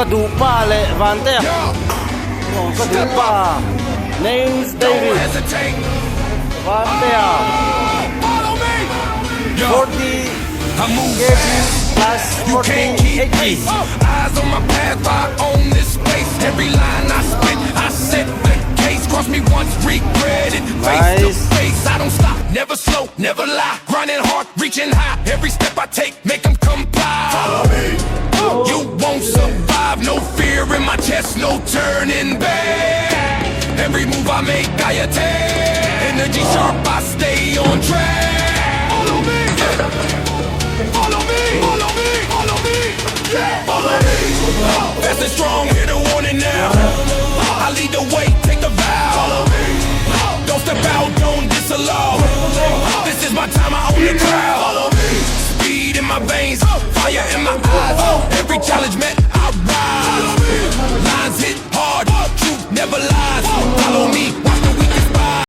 ก็ดุป้าเลยvante-aก็ดุป้า name's David vante-a 40 kg plus 40 kg Eyes on my path, I own this space. Every line I spit, I set the case. Cross me once, regret it. Face to face, I don't stop, never slow, never lie. Grinding hard, reaching high. Every step I take, make them comply. Follow me. You won't survive, no fear in my chest, no turning back. Every move I make, I attack. Energy sharp, I stay on track. Follow me. Follow me, follow me, follow me, yeah, follow me. Fast and strong, hear the warning now. I lead the way, take the vow. Follow me. Don't step out, don't disallow. This is my time, I own the crowd. Follow me. Speed in my veins, fire in my eyes. Every challenge, man.